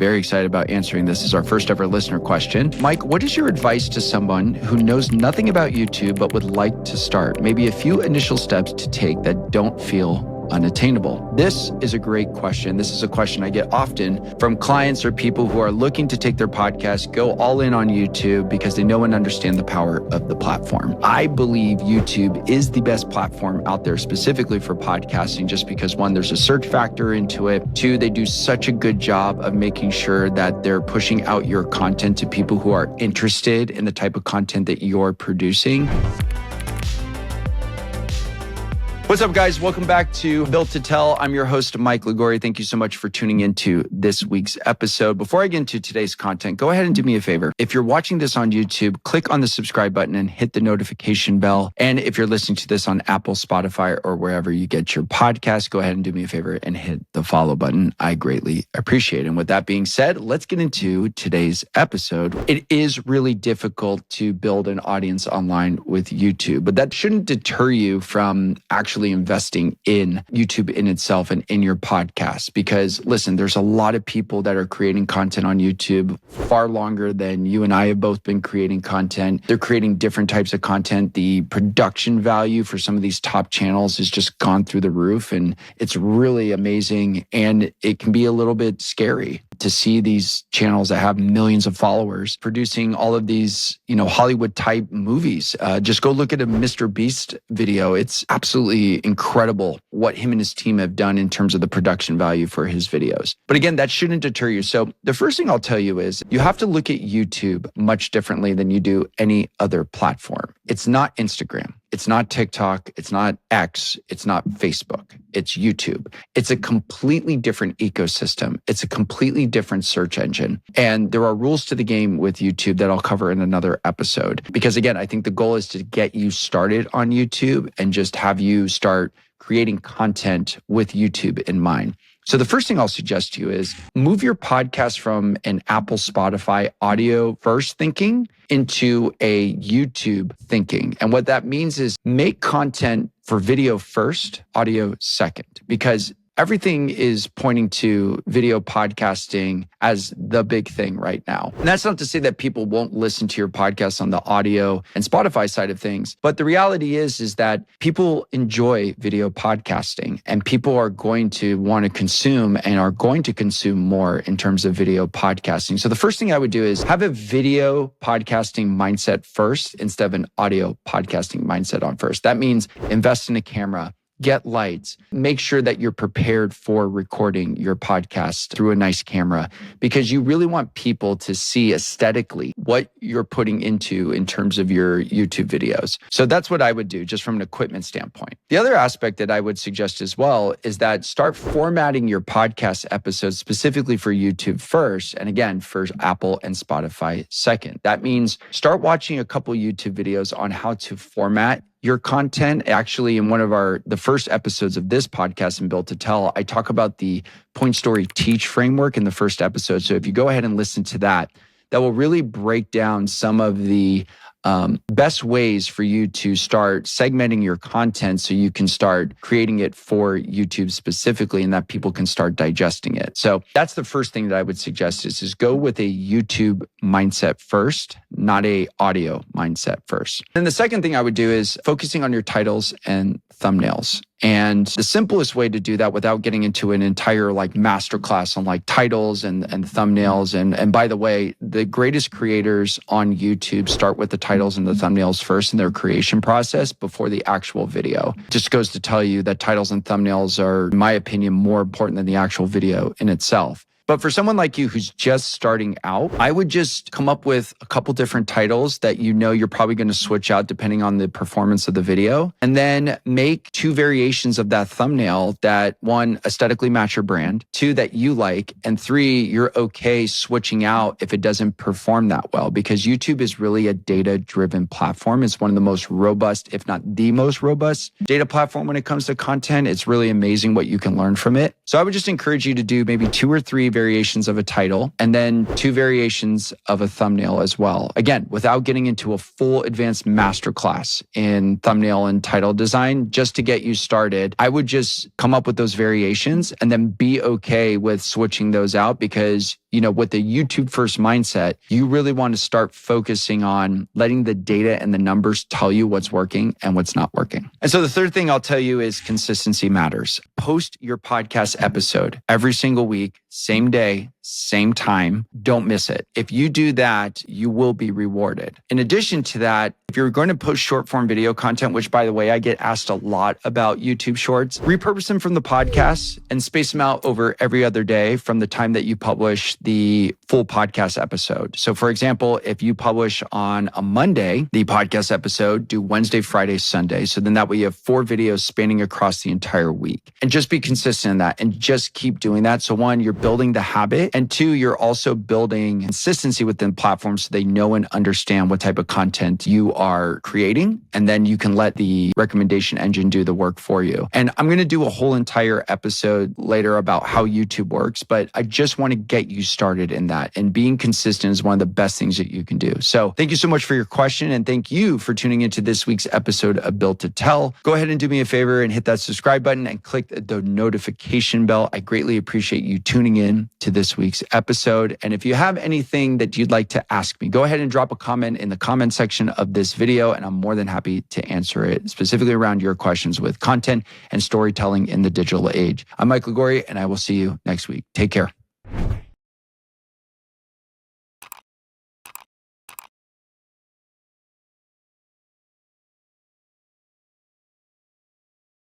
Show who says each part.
Speaker 1: Very excited about answering this. This is our first ever listener question. Mike, what is your advice to someone who knows nothing about YouTube but would like to start? Maybe a few initial steps to take that don't feel unattainable? This is a great question. This is a question I get often from clients or people who are looking to take their podcast, go all in on YouTube because they know and understand the power of the platform. I believe YouTube is the best platform out there specifically for podcasting, just because one, there's a search factor into it. Two, they do such a good job of making sure that they're pushing out your content to people who are interested in the type of content that you're producing. What's up, guys? Welcome back to Built to Tell. I'm your host, Mike Liguori. Thank you so much for tuning into this week's episode. Before I get into today's content, go ahead and do me a favor. If you're watching this on YouTube, click on the subscribe button and hit the notification bell. And if you're listening to this on Apple, Spotify, or wherever you get your podcast, go ahead and do me a favor and hit the follow button. I greatly appreciate it. And with that being said, let's get into today's episode. It is really difficult to build an audience online with YouTube, but that shouldn't deter you from actually investing in YouTube in itself and in your podcast. Because listen, there's a lot of people that are creating content on YouTube far longer than you and I have both been creating content. They're creating different types of content. The production value for some of these top channels has just gone through the roof, and it's really amazing. And it can be a little bit scary to see these channels that have millions of followers producing all of these, Hollywood type movies. Just go look at a MrBeast video. It's absolutely incredible what him and his team have done in terms of the production value for his videos. But again, that shouldn't deter you. So the first thing I'll tell you is you have to look at YouTube much differently than you do any other platform. It's not Instagram. It's not TikTok. It's not X. It's not Facebook. It's YouTube. It's a completely different ecosystem. It's a completely different search engine. And there are rules to the game with YouTube that I'll cover in another episode. Because again, I think the goal is to get you started on YouTube and just have you start creating content with YouTube in mind. So the first thing I'll suggest to you is move your podcast from an Apple, Spotify audio first thinking into a YouTube thinking. And what that means is make content for video first, audio second, because everything is pointing to video podcasting as the big thing right now. And that's not to say that people won't listen to your podcast on the audio and Spotify side of things. But the reality is that people enjoy video podcasting, and people are going to want to consume and are going to consume more in terms of video podcasting. So the first thing I would do is have a video podcasting mindset first instead of an audio podcasting mindset on first. That means invest in a camera. Get lights, make sure that you're prepared for recording your podcast through a nice camera, because you really want people to see aesthetically what you're putting into in terms of your YouTube videos. So that's what I would do just from an equipment standpoint. The other aspect that I would suggest as well is that start formatting your podcast episodes specifically for YouTube first, and again, for Apple and Spotify second. That means start watching a couple YouTube videos on how to format your content. Actually, in one of the first episodes of this podcast in Built to Tell, I talk about the Point Story Teach framework in the first episode. So if you go ahead and listen to that, that will really break down some of the best ways for you to start segmenting your content so you can start creating it for YouTube specifically, and that people can start digesting it. So that's the first thing that I would suggest is go with a YouTube mindset first, not a audio mindset first. And the second thing I would do is focusing on your titles and thumbnails. And the simplest way to do that without getting into an entire masterclass on titles and thumbnails. And by the way, the greatest creators on YouTube start with the titles and the thumbnails first in their creation process before the actual video. Just goes to tell you that titles and thumbnails are, in my opinion, more important than the actual video in itself. But for someone like you who's just starting out, I would just come up with a couple different titles that you're probably going to switch out depending on the performance of the video. And then make 2 variations of that thumbnail that, 1, aesthetically match your brand, 2, that you like, and 3, you're okay switching out if it doesn't perform that well. Because YouTube is really a data-driven platform. It's one of the most robust, if not the most robust data platform when it comes to content. It's really amazing what you can learn from it. So I would just encourage you to do maybe 2 or 3 variations of a title and then 2 variations of a thumbnail as well. Again, without getting into a full advanced masterclass in thumbnail and title design, just to get you started, I would just come up with those variations and then be okay with switching those out, because with the YouTube first mindset, you really want to start focusing on letting the data and the numbers tell you what's working and what's not working. And so the third thing I'll tell you is consistency matters. Post your podcast episode every single week, same day, same time. Don't miss it. If you do that, you will be rewarded. In addition to that, if you're going to post short form video content, which by the way, I get asked a lot about YouTube shorts, repurpose them from the podcast and space them out over every other day from the time that you publish the full podcast episode. So for example, if you publish on a Monday, the podcast episode, do Wednesday, Friday, Sunday. So then that way you have 4 videos spanning across the entire week. And just be consistent in that and just keep doing that. So one, you're building the habit. And 2, you're also building consistency within platforms so they know and understand what type of content you are creating. And then you can let the recommendation engine do the work for you. And I'm going to do a whole entire episode later about how YouTube works, but I just want to get you started in that. And being consistent is one of the best things that you can do. So thank you so much for your question. And thank you for tuning into this week's episode of Built to Tell. Go ahead and do me a favor and hit that subscribe button and click the notification bell. I greatly appreciate you tuning in to this week's episode. And if you have anything that you'd like to ask me, go ahead and drop a comment in the comment section of this video, and I'm more than happy to answer it, specifically around your questions with content and storytelling in the digital age. I'm Mike Liguori, and I will see you next week. Take care.